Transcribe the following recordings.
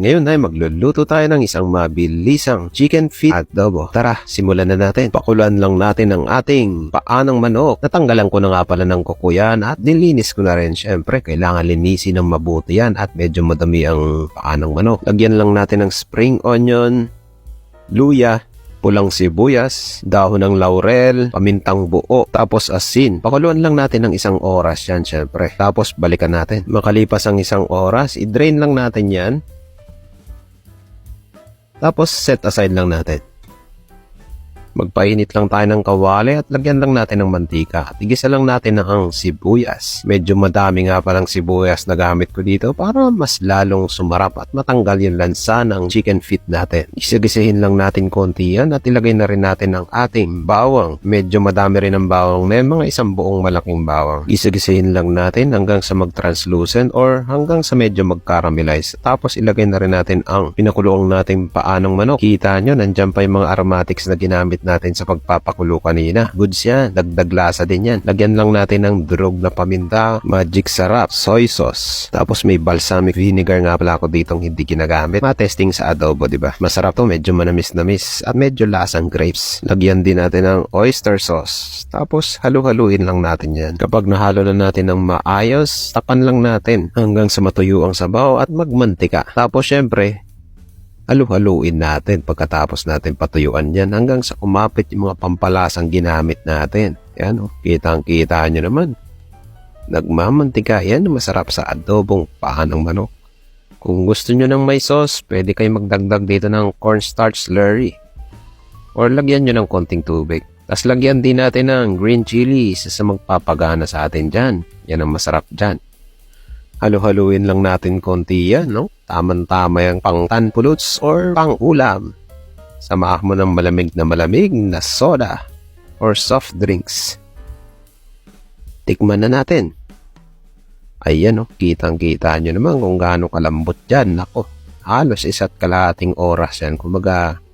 Ngayon ay magluluto tayo ng isang mabilisang chicken feet adobo. Tara, simulan na natin. Pakuluan lang natin ang ating paanang manok. Natanggalan ko na nga pala ng kuko yan at nilinis ko na rin. Siyempre, kailangan linisin ng mabuti yan at medyo madami ang paanang manok. Lagyan lang natin ng spring onion, luya, pulang sibuyas, dahon ng laurel, pamintang buo, tapos asin. Pakuluan lang natin ng 1 oras yan syempre. Tapos balikan natin. Makalipas ang 1 oras, i-drain lang natin yan. Tapos set aside lang natin. Magpainit lang tayo ng kawali at lagyan lang natin ng mantika. At igisa lang natin ang sibuyas. Medyo madami nga palang sibuyas na gamit ko dito para mas lalong sumarap at matanggal yung lansa ng chicken feet natin. Isagisahin lang natin konti yan at ilagay na rin natin ang ating bawang. Medyo madami rin ang bawang na yan, mga 1 buong malaking bawang. Isagisahin lang natin hanggang sa mag-translucent or hanggang sa medyo mag-caramelize. Tapos ilagay na rin natin ang pinakulong nating paanong manok. Kita nyo, nandyan pa yung mga aromatics na ginamit natin sa pagpapakulo kanina. Goods yan, dagdag lasa din yan. Lagyan lang natin ng durog na paminta, magic sarap, soy sauce. Tapos may balsamic vinegar nga pala ako ditong hindi ginagamit. Ma-testing sa adobo, diba? Masarap to, medyo manamis-namis at medyo lasang grapes. Lagyan din natin ng oyster sauce. Tapos halu-haluin lang natin yan. Kapag nahalo na natin ng maayos, tapan lang natin hanggang sa matuyo ang sabaw at magmantika. Tapos syempre, halu-haluin natin pagkatapos natin patuyuan yan hanggang sa kumapit yung mga pampalasang ginamit natin. Yan o, kitang-kita nyo naman. Nagmamantika yan, masarap sa adobong paanong manok. Kung gusto nyo ng may sauce, pwede kayo magdagdag dito ng cornstarch slurry. Or lagyan nyo ng konting tubig. Tapos lagyan din natin ng green chili sa magpapagana sa atin dyan. Yan ang masarap dyan. Halu-haluin lang natin konti yan, no? Taman-tama yung pang tanpuluts or pang ulam. Samahan mo ng malamig na soda or soft drinks. Tikman na natin. Ayan, no? Kitang-kita nyo naman kung gaano kalambot dyan. Nako, halos 1.5 oras yan. Kumbaga,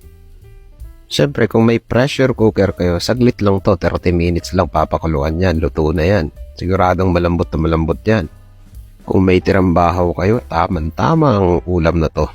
syempre kung may pressure cooker kayo, saglit lang to, 30 minutes lang papakuluan yan. Luto na yan. Siguradong malambot na malambot yan. Kung may tirang bahaw kayo, tamang-tama ang ulam na to.